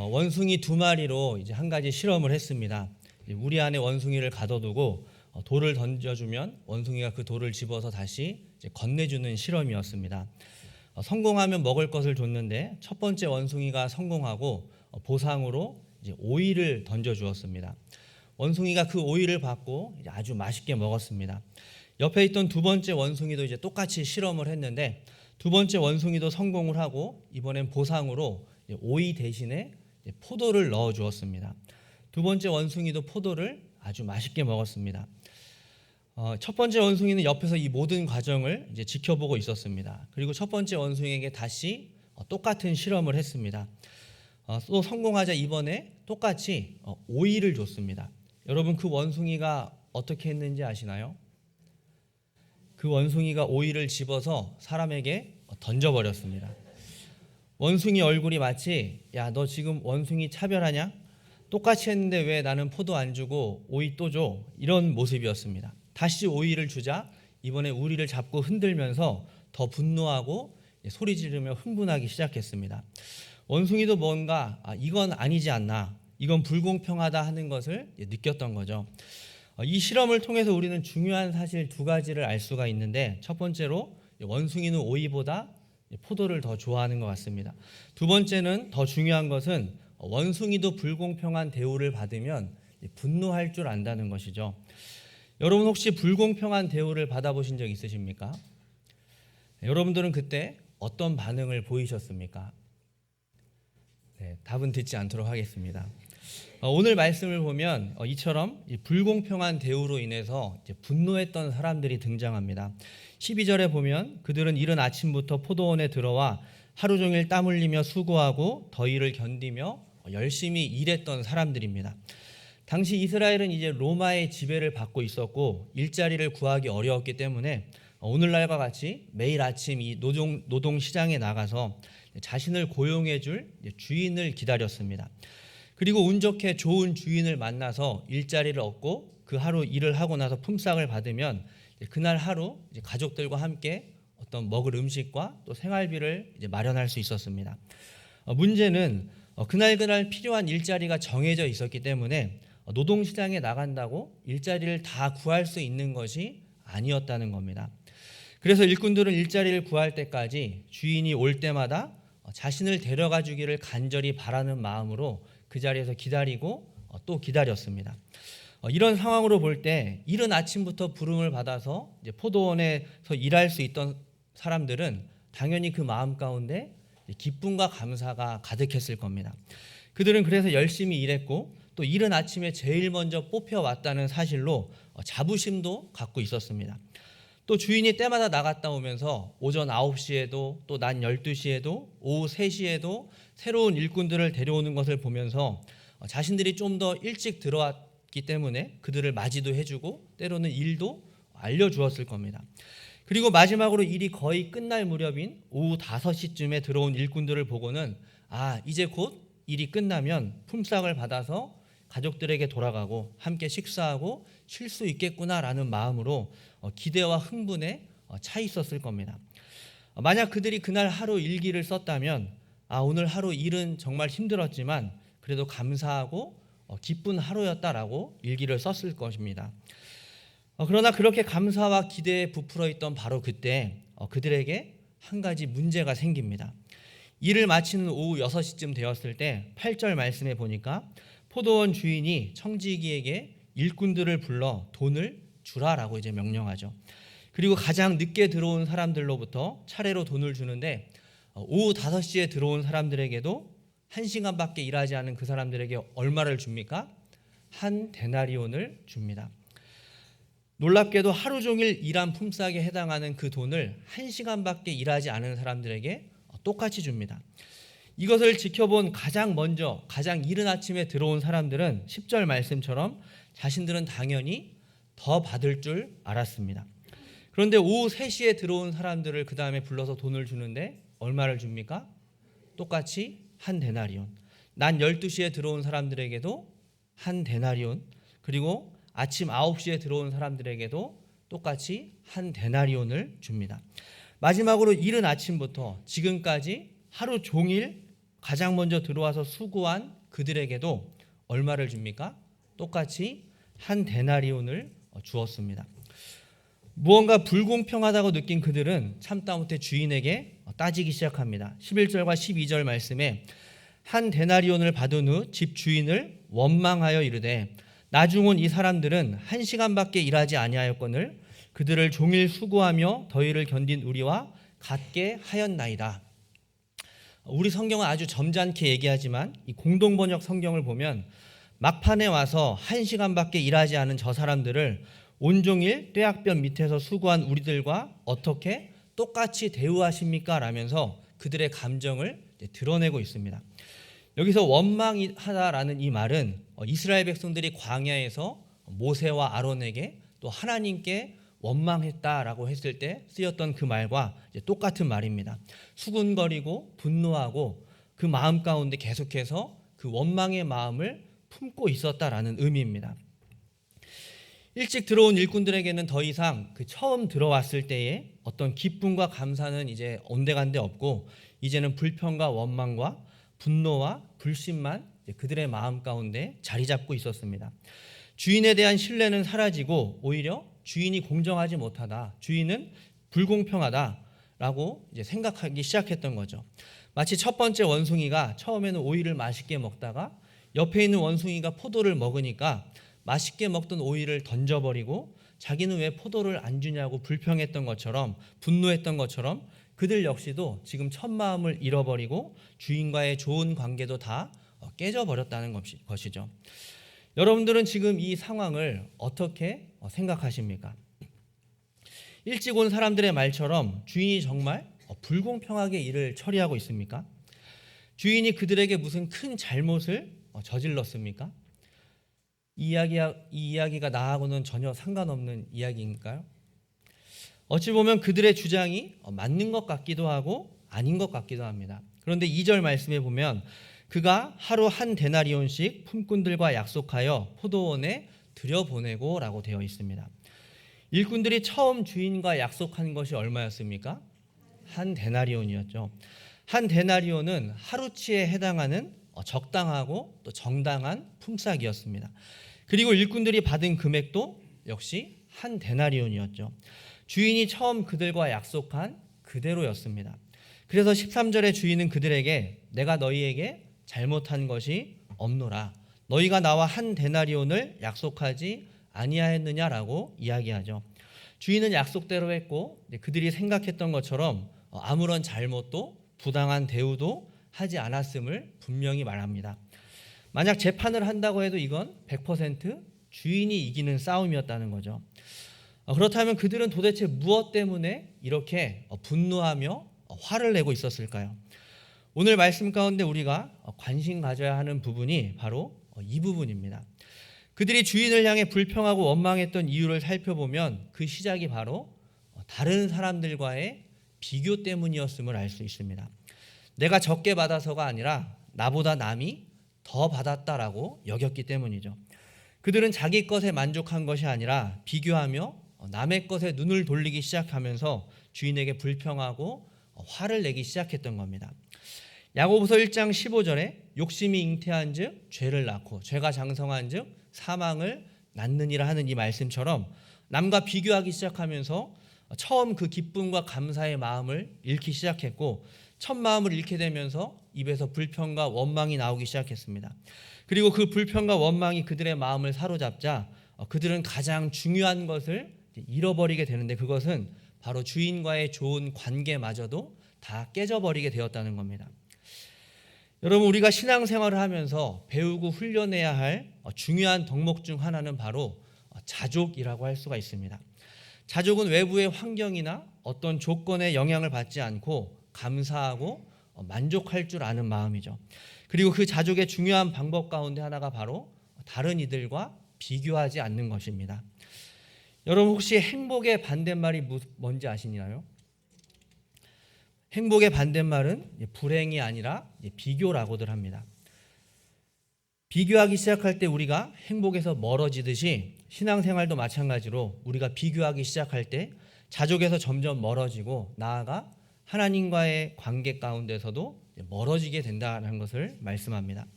원숭이 두 마리로 이제 한 가지 실험을 했습니다. 우리 안에 원숭이를 가둬두고 돌을 던져주면 원숭이가 그 돌을 집어서 다시 이제 건네주는 실험이었습니다. 성공하면 먹을 것을 줬는데 첫 번째 원숭이가 성공하고 보상으로 이제 오이를 던져주었습니다. 원숭이가 그 오이를 받고 이제 아주 맛있게 먹었습니다. 옆에 있던 두 번째 원숭이도 이제 똑같이 실험을 했는데 두 번째 원숭이도 성공을 하고 이번엔 보상으로 오이 대신에 포도를 넣어 주었습니다. 두 번째 원숭이도 포도를 아주 맛있게 먹었습니다. 첫 번째 원숭이는 옆에서 이 모든 과정을 이제 지켜보고 있었습니다. 그리고 첫 번째 원숭이에게 다시 똑같은 실험을 했습니다. 또 성공하자 이번에 똑같이 오이를 줬습니다. 여러분, 그 원숭이가 어떻게 했는지 아시나요? 그 원숭이가 오이를 집어서 사람에게 던져버렸습니다. 원숭이 얼굴이 마치 야, 너 지금 원숭이 차별하냐? 똑같이 했는데 왜 나는 포도 안 주고 오이 또 줘? 이런 모습이었습니다. 다시 오이를 주자 이번에 우리를 잡고 흔들면서 더 분노하고 소리 지르며 흥분하기 시작했습니다. 원숭이도 뭔가 이건 아니지 않나, 이건 불공평하다 하는 것을 느꼈던 거죠. 이 실험을 통해서 우리는 중요한 사실 두 가지를 알 수가 있는데, 첫 번째로 원숭이는 오이보다 포도를 더 좋아하는 것 같습니다. 두 번째는 더 중요한 것은 원숭이도 불공평한 대우를 받으면 분노할 줄 안다는 것이죠. 여러분, 혹시 불공평한 대우를 받아보신 적 있으십니까? 여러분들은 그때 어떤 반응을 보이셨습니까? 네, 답은 듣지 않도록 하겠습니다. 오늘 말씀을 보면 이처럼 불공평한 대우로 인해서 이제 분노했던 사람들이 등장합니다. 12절에 보면 그들은 이른 아침부터 포도원에 들어와 하루 종일 땀 흘리며 수고하고 더위를 견디며 열심히 일했던 사람들입니다. 당시 이스라엘은 이제 로마의 지배를 받고 있었고 일자리를 구하기 어려웠기 때문에 오늘날과 같이 매일 아침 이 노동 시장에 나가서 자신을 고용해 줄 주인을 기다렸습니다. 그리고 운 좋게 좋은 주인을 만나서 일자리를 얻고 그 하루 일을 하고 나서 품삯을 받으면 그날 하루 가족들과 함께 어떤 먹을 음식과 또 생활비를 마련할 수 있었습니다. 문제는 그날 필요한 일자리가 정해져 있었기 때문에 노동시장에 나간다고 일자리를 다 구할 수 있는 것이 아니었다는 겁니다. 그래서 일꾼들은 일자리를 구할 때까지 주인이 올 때마다 자신을 데려가 주기를 간절히 바라는 마음으로 그 자리에서 기다리고 또 기다렸습니다. 이런 상황으로 볼 때 이른 아침부터 부름을 받아서 이제 포도원에서 일할 수 있던 사람들은 당연히 그 마음 가운데 기쁨과 감사가 가득했을 겁니다. 그들은 그래서 열심히 일했고 또 이른 아침에 제일 먼저 뽑혀왔다는 사실로 자부심도 갖고 있었습니다. 또 주인이 때마다 나갔다 오면서 오전 9시에도 또 낮 12시에도 오후 3시에도 새로운 일꾼들을 데려오는 것을 보면서 자신들이 좀 더 일찍 들어왔기 때문에 그들을 맞이도 해주고 때로는 일도 알려주었을 겁니다. 그리고 마지막으로 일이 거의 끝날 무렵인 오후 5시쯤에 들어온 일꾼들을 보고는 이제 곧 일이 끝나면 품삯을 받아서 가족들에게 돌아가고 함께 식사하고 쉴 수 있겠구나라는 마음으로 기대와 흥분에 차 있었을 겁니다. 만약 그들이 그날 하루 일기를 썼다면 오늘 하루 일은 정말 힘들었지만 그래도 감사하고 기쁜 하루였다라고 일기를 썼을 것입니다. 그러나 그렇게 감사와 기대에 부풀어 있던 바로 그때 그들에게 한 가지 문제가 생깁니다. 일을 마치는 오후 6시쯤 되었을 때 8절 말씀에 보니까 포도원 주인이 청지기에게 일꾼들을 불러 돈을 주라라고 이제 명령하죠. 그리고 가장 늦게 들어온 사람들로부터 차례로 돈을 주는데 오후 5시에 들어온 사람들에게도 1시간밖에 일하지 않은 그 사람들에게 얼마를 줍니까? 한 데나리온을 줍니다. 놀랍게도 하루 종일 일한 품삯에 해당하는 그 돈을 1시간밖에 일하지 않은 사람들에게 똑같이 줍니다. 이것을 지켜본 가장 이른 아침에 들어온 사람들은 10절 말씀처럼 자신들은 당연히 더 받을 줄 알았습니다. 그런데 오후 3시에 들어온 사람들을 그 다음에 불러서 돈을 주는데 얼마를 줍니까? 똑같이 한 데나리온. 낮 12시에 들어온 사람들에게도 한 데나리온, 그리고 아침 9시에 들어온 사람들에게도 똑같이 한 데나리온을 줍니다. 마지막으로 이른 아침부터 지금까지 하루 종일 가장 먼저 들어와서 수고한 그들에게도 얼마를 줍니까? 똑같이 한 데나리온을 주었습니다. 무언가 불공평하다고 느낀 그들은 참다 못해 주인에게 따지기 시작합니다. 11절과 12절 말씀에 한 데나리온을 받은 후 집 주인을 원망하여 이르되 나중 온 이 사람들은 1시간밖에 일하지 아니하였거늘 그들을 종일 수고하며 더위를 견딘 우리와 같게 하였나이다. 우리 성경은 아주 점잖게 얘기하지만 이 공동번역 성경을 보면 막판에 와서 1시간밖에 일하지 않은 저 사람들을 온종일 뙤약볕 밑에서 수고한 우리들과 어떻게 똑같이 대우하십니까? 라면서 그들의 감정을 드러내고 있습니다. 여기서 원망하다라는 이 말은 이스라엘 백성들이 광야에서 모세와 아론에게 또 하나님께 원망했다라고 했을 때 쓰였던 그 말과 똑같은 말입니다. 수군거리고 분노하고 그 마음 가운데 계속해서 그 원망의 마음을 품고 있었다라는 의미입니다. 일찍 들어온 일꾼들에게는 더 이상 그 처음 들어왔을 때의 어떤 기쁨과 감사는 이제 온데간데 없고 이제는 불평과 원망과 분노와 불신만 그들의 마음 가운데 자리 잡고 있었습니다. 주인에 대한 신뢰는 사라지고 오히려 주인이 공정하지 못하다, 주인은 불공평하다라고 이제 생각하기 시작했던 거죠. 마치 첫 번째 원숭이가 처음에는 오이를 맛있게 먹다가 옆에 있는 원숭이가 포도를 먹으니까 맛있게 먹던 오이를 던져버리고 자기는 왜 포도를 안 주냐고 불평했던 것처럼, 분노했던 것처럼 그들 역시도 지금 첫 마음을 잃어버리고 주인과의 좋은 관계도 다 깨져버렸다는 것이죠. 여러분들은 지금 이 상황을 어떻게 생각하십니까? 일찍 온 사람들의 말처럼 주인이 정말 불공평하게 일을 처리하고 있습니까? 주인이 그들에게 무슨 큰 잘못을 저질렀습니까? 이 이야기가 나하고는 전혀 상관없는 이야기인가요? 어찌 보면 그들의 주장이 맞는 것 같기도 하고 아닌 것 같기도 합니다. 그런데 2절 말씀에 보면 그가 하루 한 데나리온씩 품꾼들과 약속하여 포도원에 들여보내고 라고 되어 있습니다. 일꾼들이 처음 주인과 약속한 것이 얼마였습니까? 한 데나리온이었죠. 한 데나리온은 하루치에 해당하는 적당하고 또 정당한 품삯이었습니다. 그리고 일꾼들이 받은 금액도 역시 한 데나리온이었죠. 주인이 처음 그들과 약속한 그대로였습니다. 그래서 13절에 주인은 그들에게 내가 너희에게 잘못한 것이 없노라. 너희가 나와 한 데나리온을 약속하지 아니하였느냐라고 이야기하죠. 주인은 약속대로 했고 그들이 생각했던 것처럼 아무런 잘못도 부당한 대우도 하지 않았음을 분명히 말합니다. 만약 재판을 한다고 해도 이건 100% 주인이 이기는 싸움이었다는 거죠. 그렇다면 그들은 도대체 무엇 때문에 이렇게 분노하며 화를 내고 있었을까요? 오늘 말씀 가운데 우리가 관심 가져야 하는 부분이 바로 이 부분입니다. 그들이 주인을 향해 불평하고 원망했던 이유를 살펴보면 그 시작이 바로 다른 사람들과의 비교 때문이었음을 알 수 있습니다. 내가 적게 받아서가 아니라 나보다 남이 더 받았다라고 여겼기 때문이죠. 그들은 자기 것에 만족한 것이 아니라 비교하며 남의 것에 눈을 돌리기 시작하면서 주인에게 불평하고 화를 내기 시작했던 겁니다. 야고보서 1장 15절에 욕심이 잉태한 즉 죄를 낳고 죄가 장성한 즉 사망을 낳느니라 하는 이 말씀처럼 남과 비교하기 시작하면서 처음 그 기쁨과 감사의 마음을 잃기 시작했고 첫 마음을 잃게 되면서 입에서 불평과 원망이 나오기 시작했습니다. 그리고 그 불평과 원망이 그들의 마음을 사로잡자 그들은 가장 중요한 것을 잃어버리게 되는데 그것은 바로 주인과의 좋은 관계마저도 다 깨져버리게 되었다는 겁니다. 여러분, 우리가 신앙생활을 하면서 배우고 훈련해야 할 중요한 덕목 중 하나는 바로 자족이라고 할 수가 있습니다. 자족은 외부의 환경이나 어떤 조건에 영향을 받지 않고 감사하고 만족할 줄 아는 마음이죠. 그리고 그 자족의 중요한 방법 가운데 하나가 바로 다른 이들과 비교하지 않는 것입니다. 여러분, 혹시 행복의 반대말이 뭔지 아시나요? 행복의 반대말은 불행이 아니라 비교라고들 합니다. 비교하기 시작할 때 우리가 행복에서 멀어지듯이 신앙생활도 마찬가지로 우리가 비교하기 시작할 때 자족에서 점점 멀어지고 나아가 하나님과의 관계 가운데서도 멀어지게 된다는 것을 말씀합니다.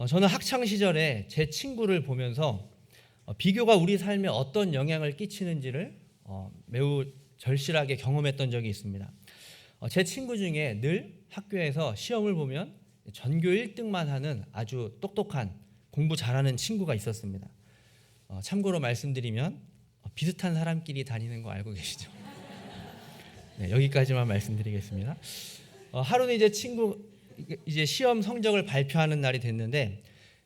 저는 학창 시절에 제 친구를 보면서 비교가 우리 삶에 어떤 영향을 끼치는지를 매우 절실하게 경험했던 적이 있습니다. 제 친구 중에 늘 학교에서 시험을 보면 전교 1등만 하는 아주 똑똑한 공부 잘하는 친구가 있었습니다. 참고로 말씀드리면 비슷한 사람끼리 다니는 거 알고 계시죠? 네, 여기까지만 말씀드리겠습니다. 하루는 이제 시험 성적을 발표하는 날이 됐는데,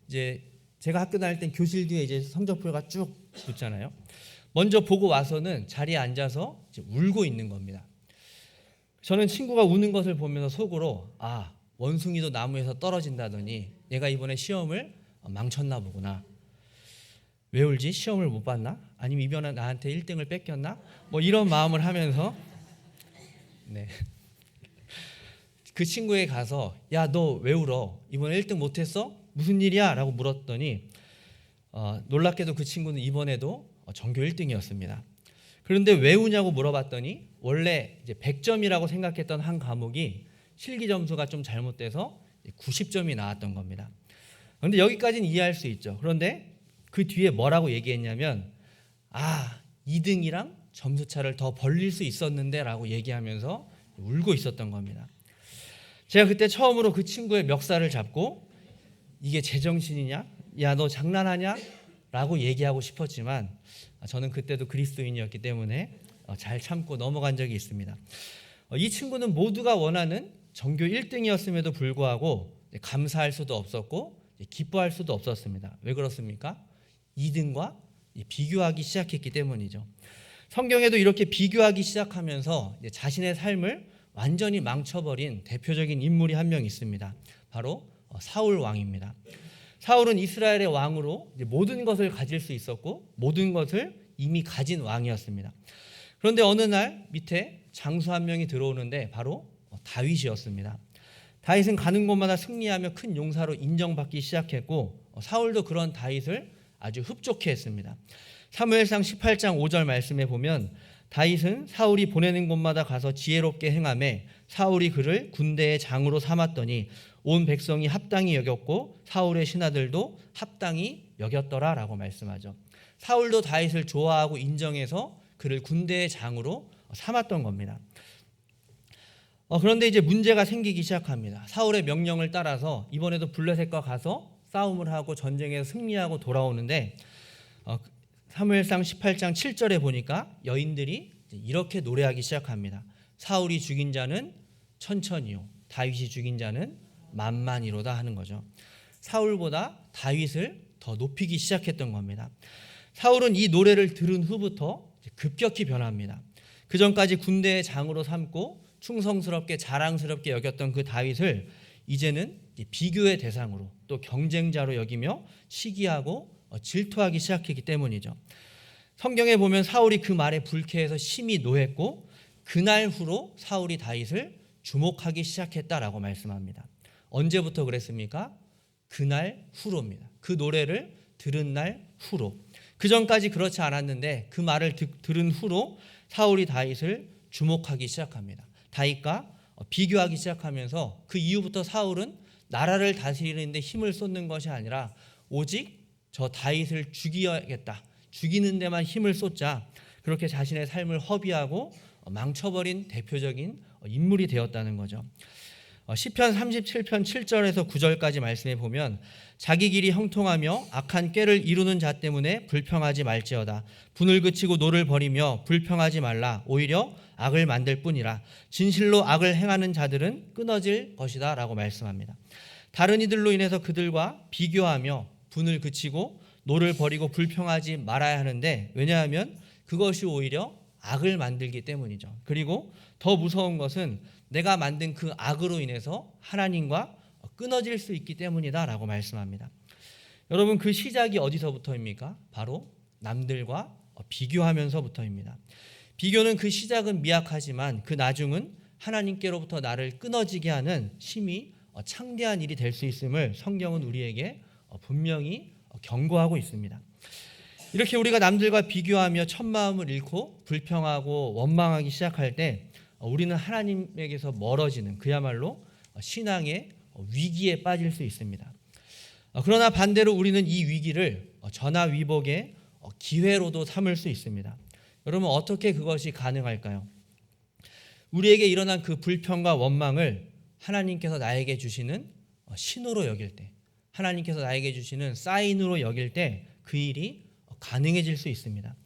이제 제가 학교 다닐 땐 교실 뒤에 이제 성적표가 쭉 붙잖아요. 먼저 보고 와서는 자리에 앉아서 이제 울고 있는 겁니다. 저는 친구가 우는 것을 보면서 속으로 원숭이도 나무에서 떨어진다더니 얘가 이번에 시험을 망쳤나 보구나. 왜 울지? 시험을 못 봤나? 아니면 이번에 나한테 1등을 뺏겼나? 뭐 이런 마음을 하면서 그 친구에 가서 야, 너 왜 울어? 이번에 1등 못했어? 무슨 일이야? 라고 물었더니 놀랍게도 그 친구는 이번에도 전교 1등이었습니다. 그런데 왜 우냐고 물어봤더니 원래 이제 100점이라고 생각했던 한 과목이 실기 점수가 좀 잘못돼서 90점이 나왔던 겁니다. 그런데 여기까지는 이해할 수 있죠. 그런데 그 뒤에 뭐라고 얘기했냐면 2등이랑 점수 차를 더 벌릴 수 있었는데 라고 얘기하면서 울고 있었던 겁니다. 제가 그때 처음으로 그 친구의 멱살을 잡고 이게 제정신이냐? 야, 너 장난하냐? 라고 얘기하고 싶었지만 저는 그때도 그리스도인이었기 때문에 잘 참고 넘어간 적이 있습니다. 이 친구는 모두가 원하는 전교 1등이었음에도 불구하고 감사할 수도 없었고 기뻐할 수도 없었습니다. 왜 그렇습니까? 2등과 비교하기 시작했기 때문이죠. 성경에도 이렇게 비교하기 시작하면서 자신의 삶을 완전히 망쳐버린 대표적인 인물이 한 명 있습니다. 바로 사울 왕입니다. 사울은 이스라엘의 왕으로 모든 것을 가질 수 있었고 모든 것을 이미 가진 왕이었습니다. 그런데 어느 날 밑에 장수 한 명이 들어오는데 바로 다윗이었습니다. 다윗은 가는 곳마다 승리하며 큰 용사로 인정받기 시작했고 사울도 그런 다윗을 아주 흡족해 했습니다. 사무엘상 18장 5절 말씀에 보면 다윗은 사울이 보내는 곳마다 가서 지혜롭게 행하매 사울이 그를 군대의 장으로 삼았더니 온 백성이 합당히 여겼고 사울의 신하들도 합당히 여겼더라라고 말씀하죠. 사울도 다윗을 좋아하고 인정해서 그를 군대의 장으로 삼았던 겁니다. 그런데 이제 문제가 생기기 시작합니다. 사울의 명령을 따라서 이번에도 블레셋과 가서 싸움을 하고 전쟁에서 승리하고 돌아오는데 사무엘상 18장 7절에 보니까 여인들이 이렇게 노래하기 시작합니다. 사울이 죽인 자는 천천히요 다윗이 죽인 자는 만만이로다 하는 거죠. 사울보다 다윗을 더 높이기 시작했던 겁니다. 사울은 이 노래를 들은 후부터 급격히 변합니다. 그 전까지 군대의 장으로 삼고 충성스럽게 자랑스럽게 여겼던 그 다윗을 이제는 비교의 대상으로 또 경쟁자로 여기며 시기하고 질투하기 시작했기 때문이죠. 성경에 보면 사울이 그 말에 불쾌해서 심히 노했고 그날 후로 사울이 다윗을 주목하기 시작했다라고 말씀합니다. 언제부터 그랬습니까? 그날 후로입니다. 그 노래를 들은 날 후로. 그 전까지 그렇지 않았는데 그 말을 들은 후로 사울이 다윗을 주목하기 시작합니다. 다윗과 비교하기 시작하면서 그 이후부터 사울은 나라를 다스리는 데 힘을 쏟는 것이 아니라 오직 저 다윗을 죽여야겠다. 죽이는 데만 힘을 쏟자. 그렇게 자신의 삶을 허비하고 망쳐버린 대표적인 인물이 되었다는 거죠. 시편 37편 7절에서 9절까지 말씀해 보면 자기 길이 형통하며 악한 꾀를 이루는 자 때문에 불평하지 말지어다. 분을 그치고 노를 버리며 불평하지 말라. 오히려 악을 만들 뿐이라. 진실로 악을 행하는 자들은 끊어질 것이다 라고 말씀합니다. 다른 이들로 인해서 그들과 비교하며 분을 그치고 노를 버리고 불평하지 말아야 하는데 왜냐하면 그것이 오히려 악을 만들기 때문이죠. 그리고 더 무서운 것은 내가 만든 그 악으로 인해서 하나님과 끊어질 수 있기 때문이다 라고 말씀합니다. 여러분 그 시작이 어디서부터입니까? 바로 남들과 비교하면서부터입니다. 비교는 그 시작은 미약하지만 그 나중은 하나님께로부터 나를 끊어지게 하는 심히 창대한 일이 될 수 있음을 성경은 우리에게 분명히 경고하고 있습니다. 이렇게 우리가 남들과 비교하며 첫마음을 잃고 불평하고 원망하기 시작할 때 우리는 하나님에게서 멀어지는 그야말로 신앙의 위기에 빠질 수 있습니다. 그러나 반대로 우리는 이 위기를 전화위복의 기회로도 삼을 수 있습니다. 여러분, 어떻게 그것이 가능할까요? 우리에게 일어난 그 불평과 원망을 하나님께서 나에게 주시는 신호로 여길 때, 하나님께서 나에게 주시는 사인으로 여길 때 그 일이 가능해질 수 있습니다.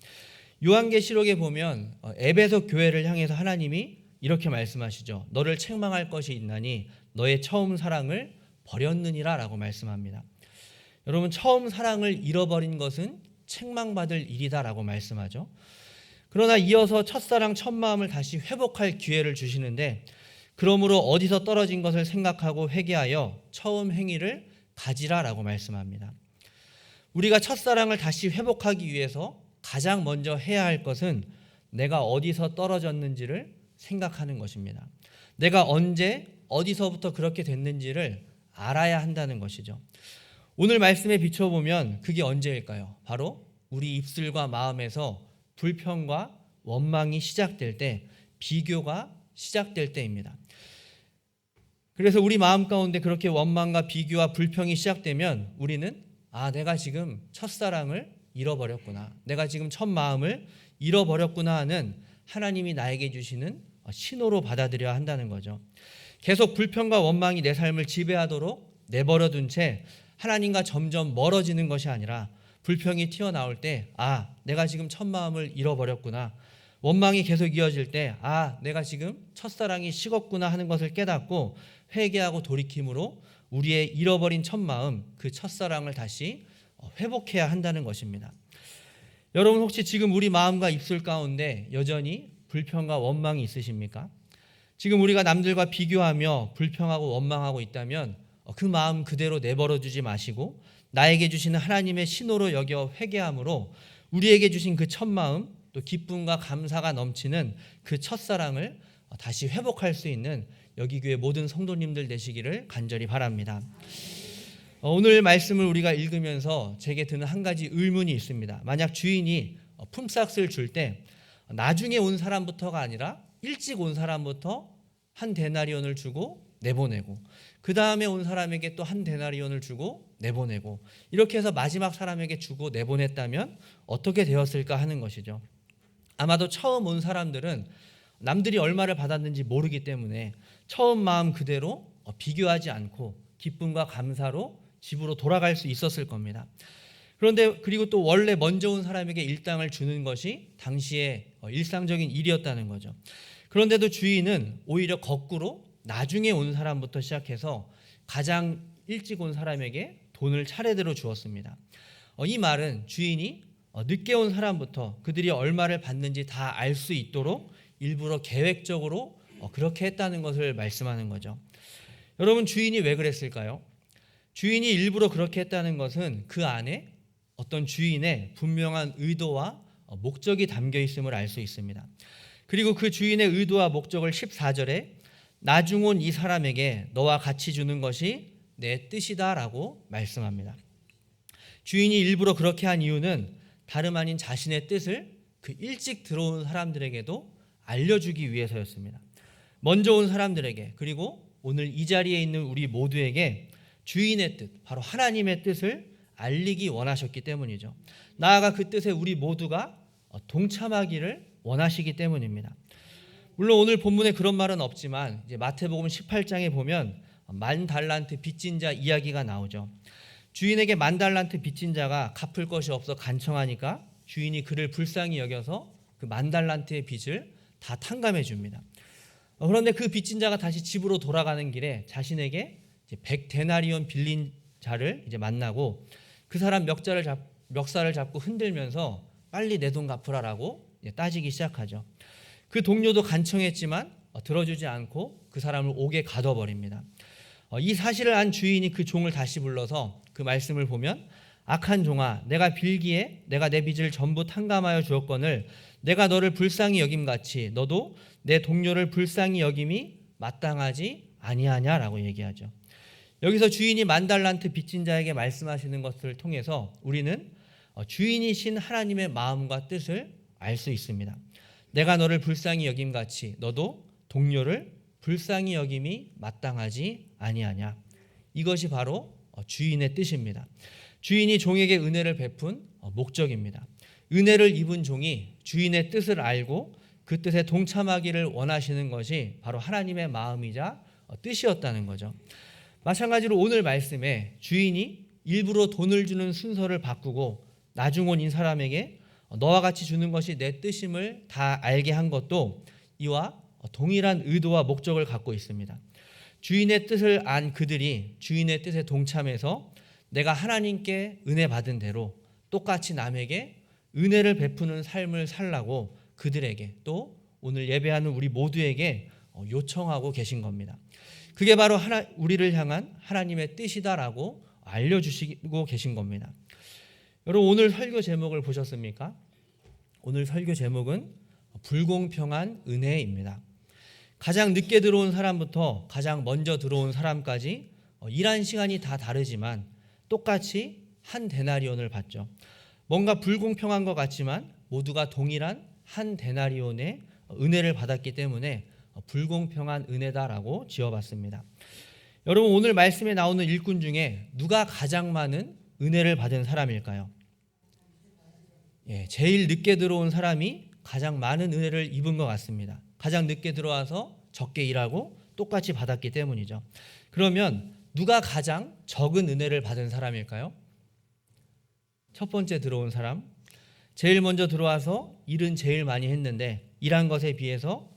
요한계시록에 보면 에베소 교회를 향해서 하나님이 이렇게 말씀하시죠. 너를 책망할 것이 있나니 너의 처음 사랑을 버렸느니라 라고 말씀합니다. 여러분, 처음 사랑을 잃어버린 것은 책망받을 일이다 라고 말씀하죠. 그러나 이어서 첫사랑 첫마음을 다시 회복할 기회를 주시는데, 그러므로 어디서 떨어진 것을 생각하고 회개하여 처음 행위를 가지라 라고 말씀합니다. 우리가 첫사랑을 다시 회복하기 위해서 가장 먼저 해야 할 것은 내가 어디서 떨어졌는지를 생각하는 것입니다. 내가 언제 어디서부터 그렇게 됐는지를 알아야 한다는 것이죠. 오늘 말씀에 비춰보면 그게 언제일까요? 바로 우리 입술과 마음에서 불평과 원망이 시작될 때, 비교가 시작될 때입니다. 그래서 우리 마음 가운데 그렇게 원망과 비교와 불평이 시작되면 우리는 내가 지금 첫사랑을 잃어버렸구나, 내가 지금 첫 마음을 잃어버렸구나 하는 하나님이 나에게 주시는 신호로 받아들여야 한다는 거죠. 계속 불평과 원망이 내 삶을 지배하도록 내버려둔 채 하나님과 점점 멀어지는 것이 아니라, 불평이 튀어나올 때 내가 지금 첫 마음을 잃어버렸구나, 원망이 계속 이어질 때 내가 지금 첫사랑이 식었구나 하는 것을 깨닫고 회개하고 돌이킴으로 우리의 잃어버린 첫 마음, 그 첫사랑을 다시 회복해야 한다는 것입니다. 여러분, 혹시 지금 우리 마음과 입술 가운데 여전히 불평과 원망이 있으십니까? 지금 우리가 남들과 비교하며 불평하고 원망하고 있다면 그 마음 그대로 내버려 두지 마시고 나에게 주시는 하나님의 신호로 여겨 회개함으로 우리에게 주신 그 첫 마음, 또 기쁨과 감사가 넘치는 그 첫사랑을 다시 회복할 수 있는 여기 교회 모든 성도님들 되시기를 간절히 바랍니다. 오늘 말씀을 우리가 읽으면서 제게 드는 한 가지 의문이 있습니다. 만약 주인이 품삯을 줄 때 나중에 온 사람부터가 아니라 일찍 온 사람부터 한 데나리온을 주고 내보내고, 그 다음에 온 사람에게 또 한 데나리온을 주고 내보내고, 이렇게 해서 마지막 사람에게 주고 내보냈다면 어떻게 되었을까 하는 것이죠. 아마도 처음 온 사람들은 남들이 얼마를 받았는지 모르기 때문에 처음 마음 그대로 비교하지 않고 기쁨과 감사로 집으로 돌아갈 수 있었을 겁니다. 그런데 그리고 또 원래 먼저 온 사람에게 일당을 주는 것이 당시의 일상적인 일이었다는 거죠. 그런데도 주인은 오히려 거꾸로 나중에 온 사람부터 시작해서 가장 일찍 온 사람에게 돈을 차례대로 주었습니다. 이 말은 주인이 늦게 온 사람부터 그들이 얼마를 받는지 다 알 수 있도록 일부러 계획적으로 그렇게 했다는 것을 말씀하는 거죠. 여러분, 주인이 왜 그랬을까요? 주인이 일부러 그렇게 했다는 것은 그 안에 어떤 주인의 분명한 의도와 목적이 담겨 있음을 알 수 있습니다. 그리고 그 주인의 의도와 목적을 14절에 나중 온 이 사람에게 너와 같이 주는 것이 내 뜻이다라고 말씀합니다. 주인이 일부러 그렇게 한 이유는 다름 아닌 자신의 뜻을 그 일찍 들어온 사람들에게도 알려주기 위해서였습니다. 먼저 온 사람들에게, 그리고 오늘 이 자리에 있는 우리 모두에게 주인의 뜻, 바로 하나님의 뜻을 알리기 원하셨기 때문이죠. 나아가 그 뜻에 우리 모두가 동참하기를 원하시기 때문입니다. 물론 오늘 본문에 그런 말은 없지만 이제 마태복음 18장에 보면 10,000달란트 빚진 자 이야기가 나오죠. 주인에게 10,000달란트 빚진 자가 갚을 것이 없어 간청하니까 주인이 그를 불쌍히 여겨서 그 10,000달란트의 빚을 다 탕감해 줍니다. 그런데 그 빚진 자가 다시 집으로 돌아가는 길에 자신에게 100데나리온 빌린 자를 이제 만나고 그 사람 멱살을 잡고 흔들면서 빨리 내 돈 갚으라라고 따지기 시작하죠. 그 동료도 간청했지만 들어주지 않고 그 사람을 옥에 가둬버립니다. 이 사실을 안 주인이 그 종을 다시 불러서 그 말씀을 보면 악한 종아, 내가 빌기에 내가 내 빚을 전부 탕감하여 주었거늘 내가 너를 불쌍히 여김같이 너도 내 동료를 불쌍히 여김이 마땅하지 아니하냐라고 얘기하죠. 여기서 주인이 10,000달란트 빚진 자에게 말씀하시는 것을 통해서 우리는 주인이신 하나님의 마음과 뜻을 알 수 있습니다. 내가 너를 불쌍히 여김같이 너도 동료를 불쌍히 여김이 마땅하지 아니하냐. 이것이 바로 주인의 뜻입니다. 주인이 종에게 은혜를 베푼 목적입니다. 은혜를 입은 종이 주인의 뜻을 알고 그 뜻에 동참하기를 원하시는 것이 바로 하나님의 마음이자 뜻이었다는 거죠. 마찬가지로 오늘 말씀에 주인이 일부러 돈을 주는 순서를 바꾸고 나중 온 이 사람에게 너와 같이 주는 것이 내 뜻임을 다 알게 한 것도 이와 동일한 의도와 목적을 갖고 있습니다. 주인의 뜻을 안 그들이 주인의 뜻에 동참해서 내가 하나님께 은혜 받은 대로 똑같이 남에게 은혜를 베푸는 삶을 살라고 그들에게 또 오늘 예배하는 우리 모두에게 요청하고 계신 겁니다. 그게 바로 우리를 향한 하나님의 뜻이다라고 알려주시고 계신 겁니다. 여러분, 오늘 설교 제목을 보셨습니까? 오늘 설교 제목은 불공평한 은혜입니다. 가장 늦게 들어온 사람부터 가장 먼저 들어온 사람까지 일한 시간이 다 다르지만 똑같이 한 데나리온을 받죠. 뭔가 불공평한 것 같지만 모두가 동일한 한 데나리온의 은혜를 받았기 때문에 불공평한 은혜다라고 지어봤습니다. 여러분, 오늘 말씀에 나오는 일꾼 중에 누가 가장 많은 은혜를 받은 사람일까요? 제일 늦게 들어온 사람이 가장 많은 은혜를 입은 것 같습니다. 가장 늦게 들어와서 적게 일하고 똑같이 받았기 때문이죠. 그러면 누가 가장 적은 은혜를 받은 사람일까요? 첫 번째 들어온 사람, 제일 먼저 들어와서 일은 제일 많이 했는데 일한 것에 비해서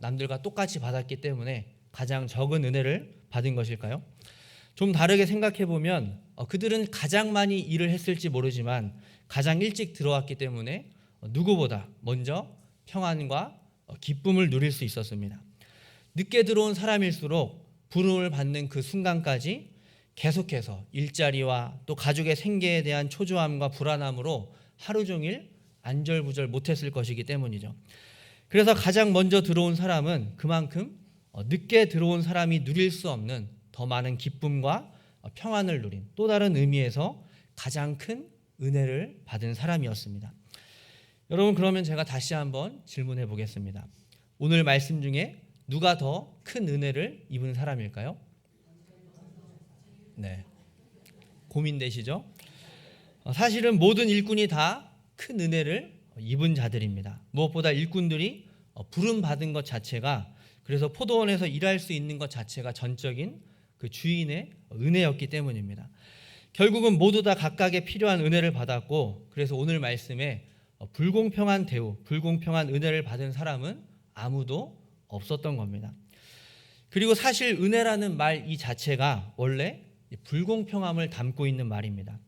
남들과 똑같이 받았기 때문에 가장 적은 은혜를 받은 것일까요? 좀 다르게 생각해 보면 그들은 가장 많이 일을 했을지 모르지만 가장 일찍 들어왔기 때문에 누구보다 먼저 평안과 기쁨을 누릴 수 있었습니다. 늦게 들어온 사람일수록 부름을 받는 그 순간까지 계속해서 일자리와 또 가족의 생계에 대한 초조함과 불안함으로 하루 종일 안절부절 못했을 것이기 때문이죠. 그래서 가장 먼저 들어온 사람은 그만큼 늦게 들어온 사람이 누릴 수 없는 더 많은 기쁨과 평안을 누린 또 다른 의미에서 가장 큰 은혜를 받은 사람이었습니다. 여러분, 그러면 제가 다시 한번 질문해 보겠습니다. 오늘 말씀 중에 누가 더 큰 은혜를 입은 사람일까요? 네, 고민되시죠? 사실은 모든 일꾼이 다 큰 은혜를 입은 자들입니다. 무엇보다 일꾼들이 부름 받은 것 자체가, 그래서 포도원에서 일할 수 있는 것 자체가 전적인 그 주인의 은혜였기 때문입니다. 결국은 모두 다 각각의 필요한 은혜를 받았고, 그래서 오늘 말씀에 불공평한 대우, 불공평한 은혜를 받은 사람은 아무도 없었던 겁니다. 그리고 사실 은혜라는 말 이 자체가 원래 불공평함을 담고 있는 말입니다.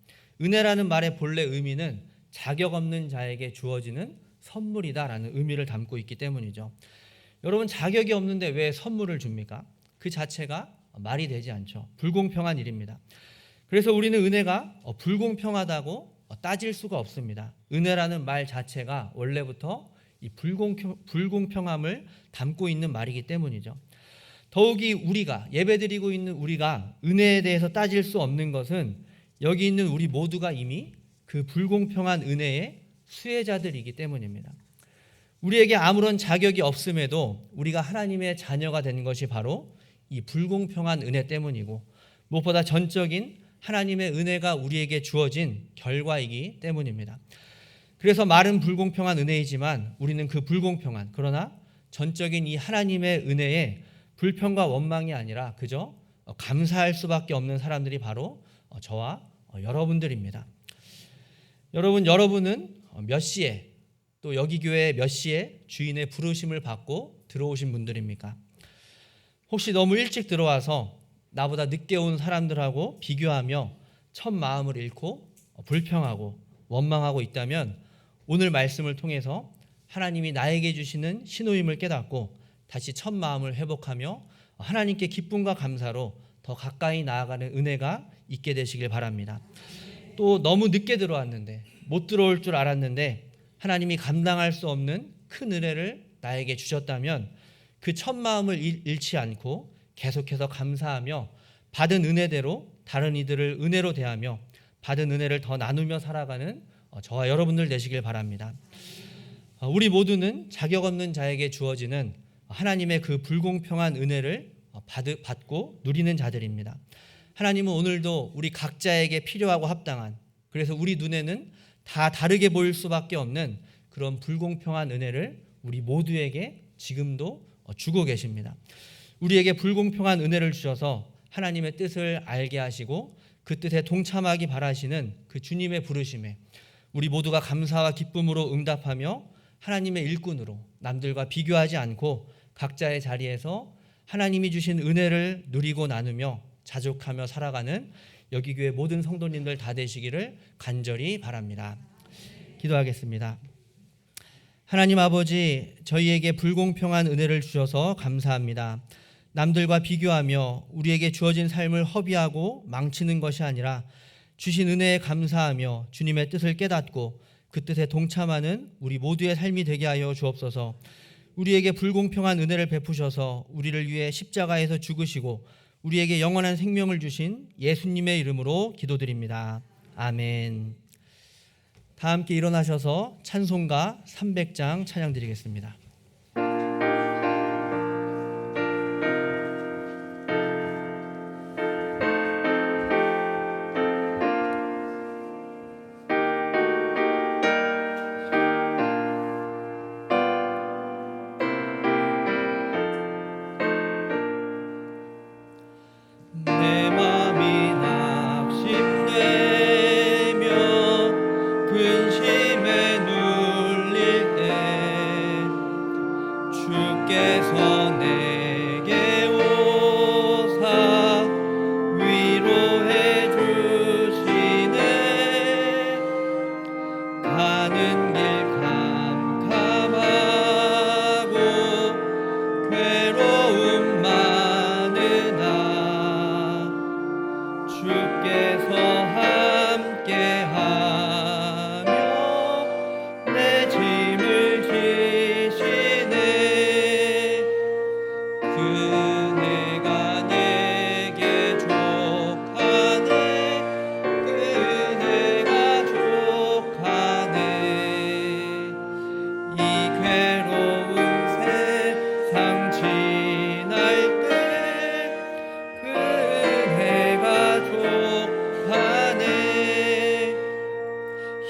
은혜라는 말의 본래 의미는 자격 없는 자에게 주어지는 선물이다라는 의미를 담고 있기 때문이죠. 여러분, 자격이 없는데 왜 선물을 줍니까? 그 자체가 말이 되지 않죠. 불공평한 일입니다. 그래서 우리는 은혜가 불공평하다고 따질 수가 없습니다. 은혜라는 말 자체가 원래부터 이 불공평함을 담고 있는 말이기 때문이죠. 더욱이 우리가 예배드리고 있는 우리가 은혜에 대해서 따질 수 없는 것은 여기 있는 우리 모두가 이미 그 불공평한 은혜의 수혜자들이기 때문입니다. 우리에게 아무런 자격이 없음에도 우리가 하나님의 자녀가 된 것이 바로 이 불공평한 은혜 때문이고, 무엇보다 전적인 하나님의 은혜가 우리에게 주어진 결과이기 때문입니다. 그래서 말은 불공평한 은혜이지만 우리는 그 불공평한, 그러나 전적인 이 하나님의 은혜에 불평과 원망이 아니라 그저 감사할 수밖에 없는 사람들이 바로 저와 여러분들입니다. 여러분은 몇 시에, 또 여기 교회 몇 시에 주인의 부르심을 받고 들어오신 분들입니까? 혹시 너무 일찍 들어와서 나보다 늦게 온 사람들하고 비교하며 첫 마음을 잃고 불평하고 원망하고 있다면 오늘 말씀을 통해서 하나님이 나에게 주시는 신호임을 깨닫고 다시 첫 마음을 회복하며 하나님께 기쁨과 감사로 더 가까이 나아가는 은혜가 있게 되시길 바랍니다. 또 너무 늦게 들어왔는데, 못 들어올 줄 알았는데 하나님이 감당할 수 없는 큰 은혜를 나에게 주셨다면 그 첫 마음을 잃지 않고 계속해서 감사하며 받은 은혜대로 다른 이들을 은혜로 대하며 받은 은혜를 더 나누며 살아가는 저와 여러분들 되시길 바랍니다. 우리 모두는 자격 없는 자에게 주어지는 하나님의 그 불공평한 은혜를 받고 누리는 자들입니다. 하나님은 오늘도 우리 각자에게 필요하고 합당한, 그래서 우리 눈에는 다 다르게 보일 수밖에 없는 그런 불공평한 은혜를 우리 모두에게 지금도 주고 계십니다. 우리에게 불공평한 은혜를 주셔서 하나님의 뜻을 알게 하시고 그 뜻에 동참하기 바라시는 그 주님의 부르심에 우리 모두가 감사와 기쁨으로 응답하며 하나님의 일꾼으로 남들과 비교하지 않고 각자의 자리에서 하나님이 주신 은혜를 누리고 나누며 자족하며 살아가는 여기 교회 모든 성도님들 다 되시기를 간절히 바랍니다. 기도하겠습니다. 하나님 아버지, 저희에게 불공평한 은혜를 주셔서 감사합니다. 남들과 비교하며 우리에게 주어진 삶을 허비하고 망치는 것이 아니라 주신 은혜에 감사하며 주님의 뜻을 깨닫고 그 뜻에 동참하는 우리 모두의 삶이 되게 하여 주옵소서. 우리에게 불공평한 은혜를 베푸셔서 우리를 위해 십자가에서 죽으시고 우리에게 영원한 생명을 주신 예수님의 이름으로 기도드립니다. 아멘. 다 함께 일어나셔서 찬송가 300장 찬양 드리겠습니다.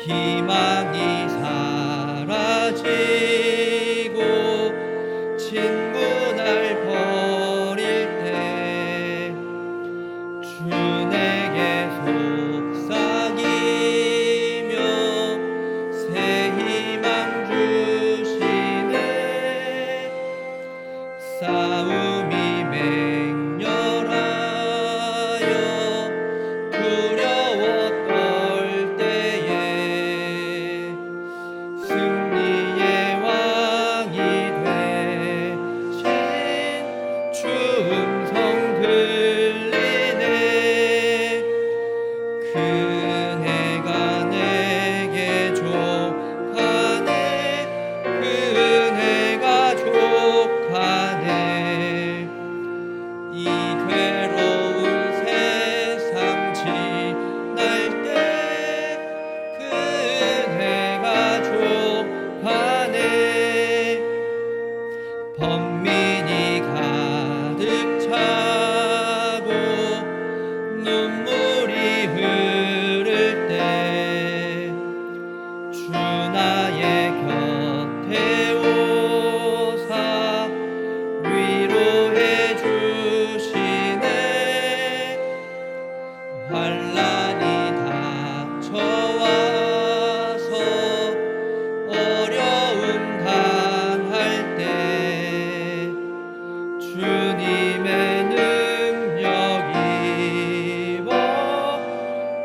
희망이 사라지고 친구 날 버릴 때 주 내게 속삭이며 새 희망 주시네. 싸움이 맹렬하여 두려워 떨 때에 승리의 왕이 되신 주 음성 들리네. 그네가 내게 족하네. 그네가 족하네. 이 괴로운 세상 지날 때 그네가 족하네. 번민이 가득 차고 눈물이 흐를 때 주 나의 곁에 오사 위로해 주시네. 환난이 닥쳐와서 어려움 당할 때 주님의 능력 입어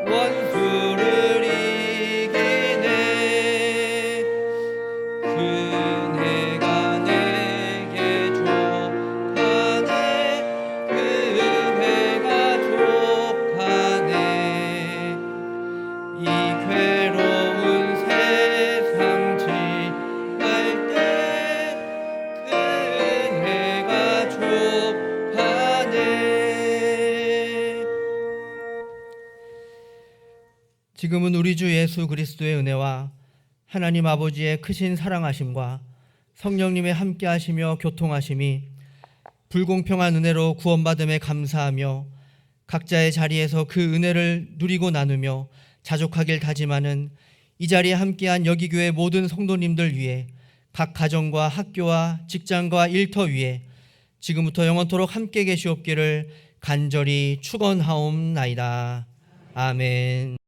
원수를 이기네. 그네가 내게 족하네. 그네가 족하네. 이 괴로운 세상 지날 때 그네가 족하네. 지금은 우리 주 예수 그리스도의 은혜와 하나님 아버지의 크신 사랑하심과 성령님의 함께하시며 교통하심이 불공평한 은혜로 구원받음에 감사하며 각자의 자리에서 그 은혜를 누리고 나누며 자족하길 다짐하는 이 자리에 함께한 여기교회 모든 성도님들 위해 각 가정과 학교와 직장과 일터 위에 지금부터 영원토록 함께 계시옵기를 간절히 축원하옵나이다. 아멘.